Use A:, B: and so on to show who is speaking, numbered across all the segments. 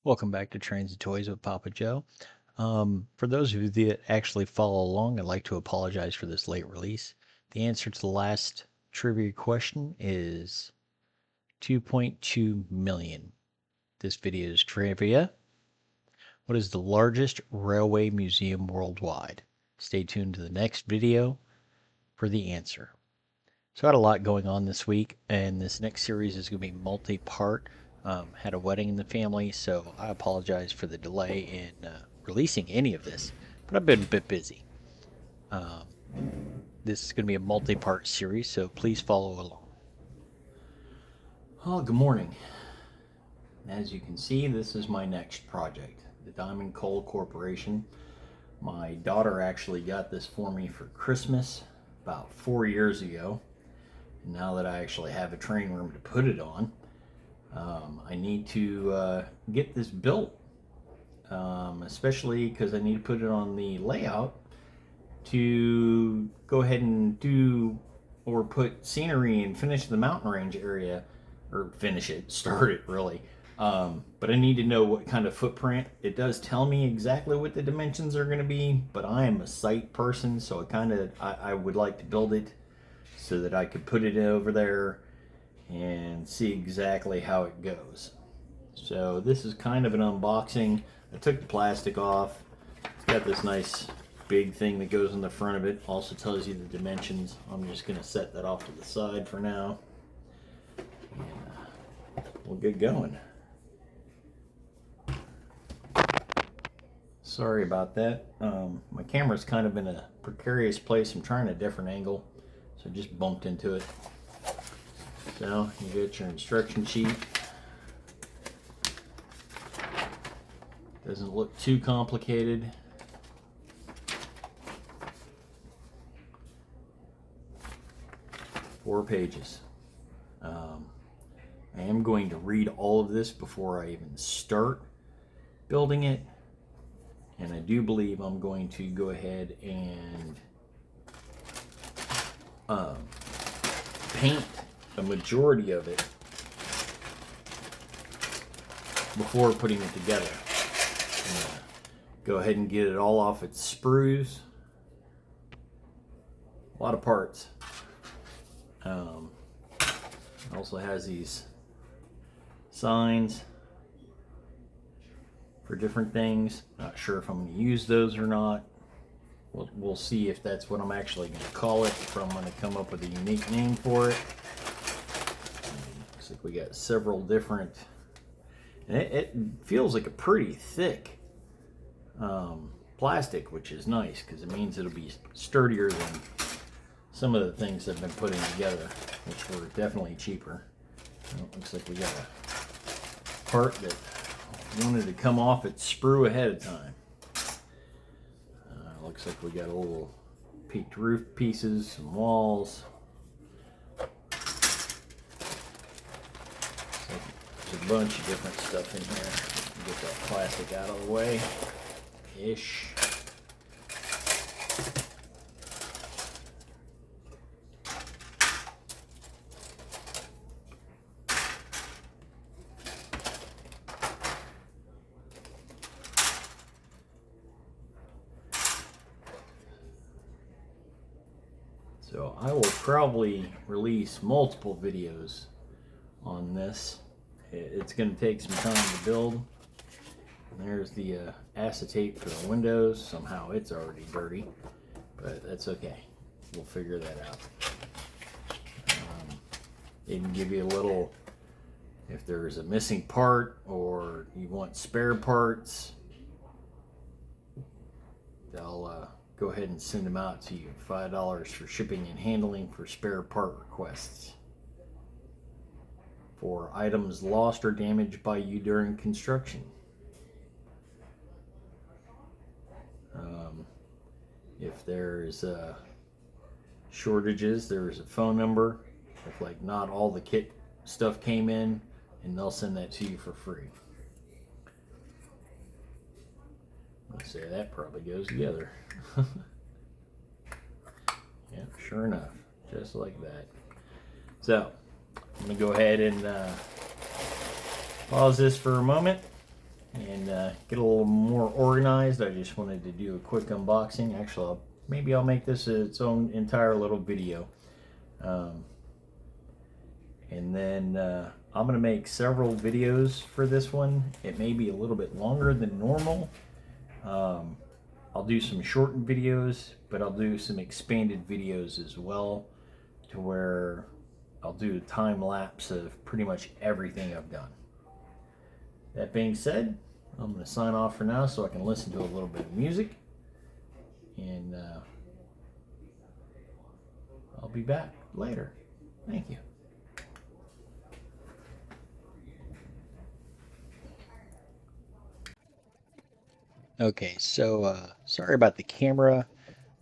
A: Welcome back to Trains and Toys with Papa Joe. For those of you that actually follow along, I'd like to apologize for this late release. The answer to the last trivia question is 2.2 million. This video is trivia. What is the largest railway museum worldwide? Stay tuned to the next video for the answer. So I had a lot going on this week, and this next series is going to be multi-part. Had a wedding in the family, so I apologize for the delay in releasing any of this, but I've been a bit busy. Um, this is going to be a multi-part series, so please follow along. Well, good morning. As you can see, this is my next project, the Diamond Coal Corporation. My daughter actually got this for me for Christmas about 4 years ago. Now that I actually have a training room to put it on, I need to get this built, especially because I need to put it on the layout to go ahead and do or put scenery and finish the mountain range area, or finish it, start it really. But I need to know what kind of footprint. It does tell me exactly what the dimensions are going to be, but I am a site person, so I would like to build it so that I could put it over there and see exactly how it goes. So this is kind of an unboxing. I took the plastic off. It's got this nice big thing that goes in the front of it. Also tells you the dimensions. I'm just going to set that off to the side for now. And we'll get going. Sorry about that. My camera's kind of in a precarious place. I'm trying a different angle, so I just bumped into it. So you get your instruction sheet. Doesn't look too complicated. Four pages. I am going to read all of this before I even start building it. And I do believe I'm going to go ahead and paint a majority of it before putting it together. Go ahead and get it all off its sprues. A lot of parts. Also has these signs for different things. Not sure if I'm going to use those or not. We'll see if that's what I'm actually going to call it, if I'm going to come up with a unique name for it. Looks like we got several different, and it feels like a pretty thick plastic, which is nice because it means it'll be sturdier than some of the things I've been putting together, which were definitely cheaper. Looks like we got a part that wanted to come off its sprue ahead of time. Looks like we got a little peaked roof pieces, some walls. There's a bunch of different stuff in here. Get that plastic out of the way. Ish. So I will probably release multiple videos on this. It's going to take some time to build. And there's the acetate for the windows. Somehow it's already dirty, but that's okay. We'll figure that out. It can give you a little, if there's a missing part or you want spare parts, they'll go ahead and send them out to you. $5 for shipping and handling for spare part requests. For items lost or damaged by you during construction. If there's shortages, there's a phone number. If like not all the kit stuff came in, and they'll send that to you for free. Let's say that probably goes together. Yeah, sure enough, just like that. I'm gonna go ahead and pause this for a moment and get a little more organized. I just wanted to do a quick unboxing. Actually, maybe I'll make this its own entire little video. Um, and then I'm going to make several videos for this one. It may be a little bit longer than normal. I'll do some shortened videos, but I'll do some expanded videos as well, to where I'll do a time lapse of pretty much everything I've done. That being said, I'm going to sign off for now so I can listen to a little bit of music, and I'll be back later. Thank you. Okay, so sorry about the camera.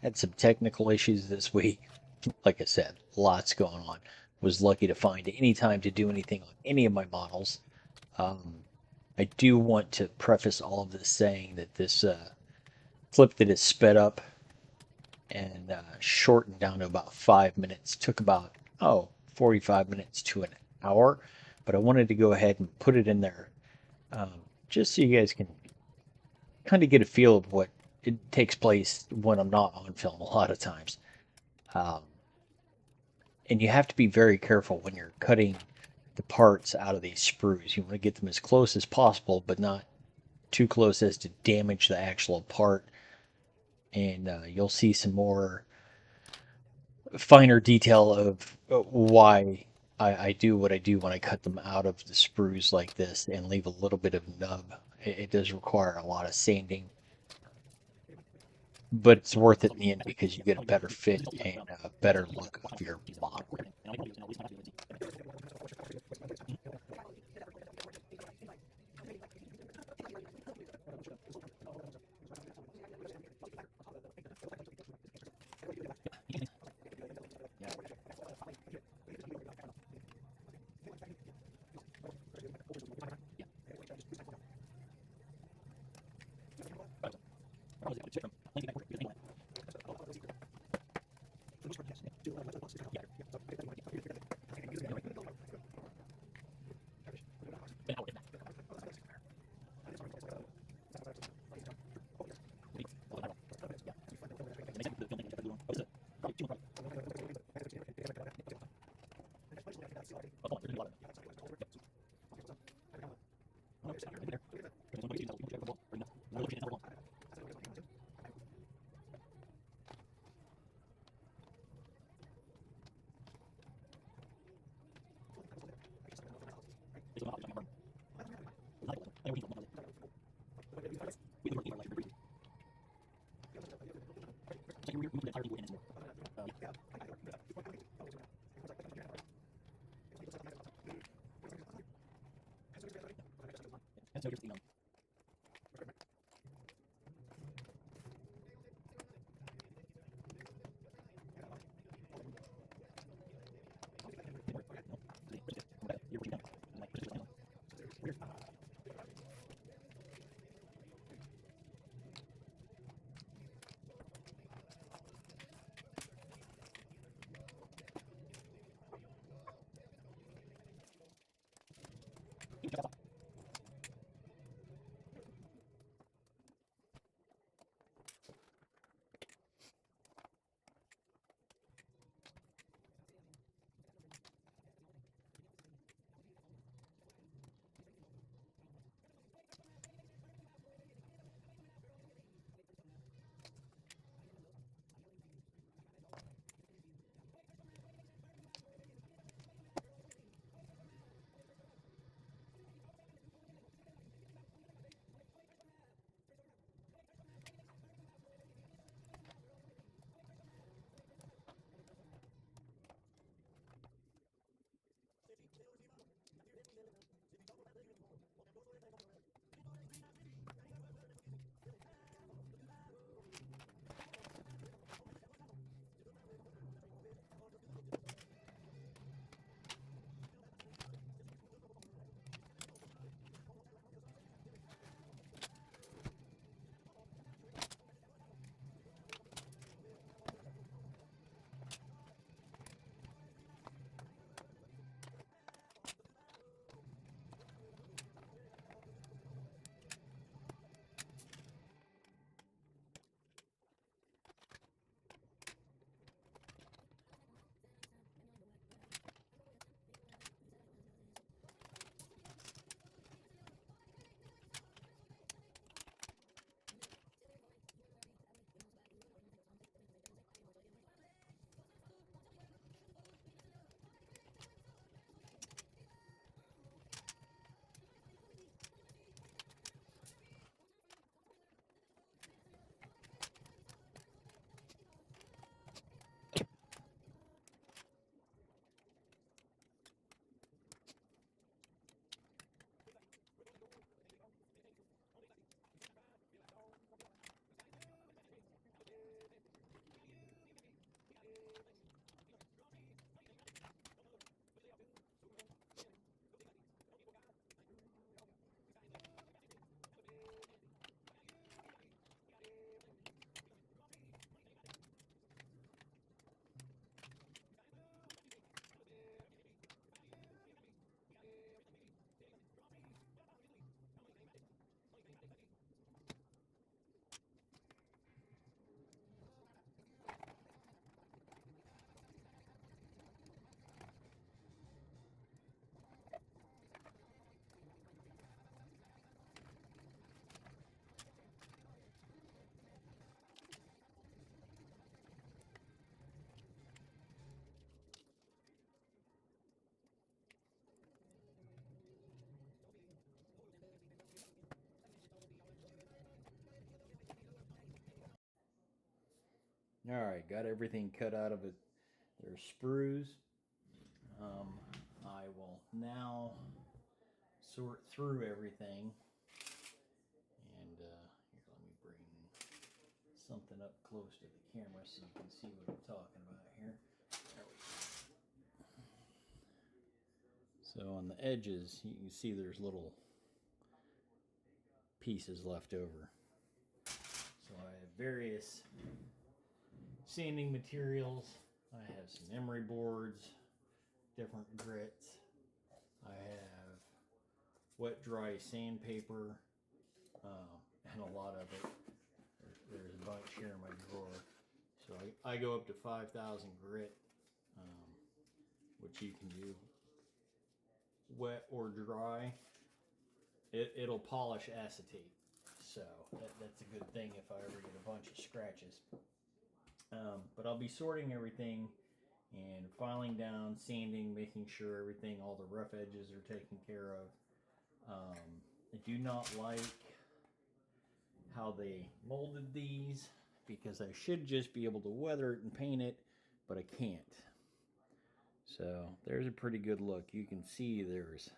A: Had some technical issues this week. Like I said, lots going on. Was lucky to find any time to do anything on any of my models. I do want to preface all of this saying that this clip that is sped up and shortened down to about 5 minutes took about 45 minutes to an hour, but I wanted to go ahead and put it in there um, just so you guys can kind of get a feel of what it takes place when I'm not on film a lot of times. Um, and you have to be very careful when you're cutting the parts out of these sprues. You want to get them as close as possible, but not too close as to damage the actual part. And you'll see some more finer detail of why I do what I do when I cut them out of the sprues like this and leave a little bit of nub. It does require a lot of sanding, but it's worth it in the end because you get a better fit and a better look of your model. All right, got everything cut out of it. There's sprues. I will now sort through everything. And here, let me bring something up close to the camera so you can see what I'm talking about here. There we go. So on the edges, you can see there's little pieces left over. So I have various sanding materials. I have some emery boards, different grits. I have wet dry sandpaper, and a lot of it. There's a bunch here in my drawer. So I go up to 5,000 grit, which you can do wet or dry. It'll polish acetate. So that's a good thing if I ever get a bunch of scratches. But I'll be sorting everything and filing down, sanding, making sure everything, all the rough edges are taken care of. I do not like how they molded these because I should just be able to weather it and paint it, but I can't. So there's a pretty good look. You can see there's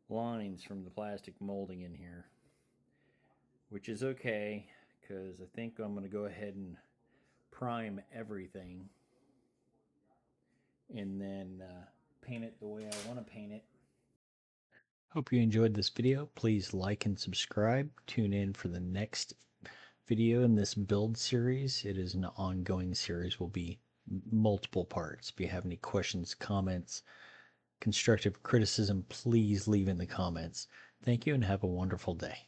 A: lines from the plastic molding in here, which is okay because I think I'm going to go ahead and prime everything and then paint it the way I want to paint it. Hope you enjoyed this video. Please like and subscribe. Tune in for the next video in this build series. It is an ongoing series, will be multiple parts. If you have any questions, comments, constructive criticism, please leave in the comments. Thank you and have a wonderful day.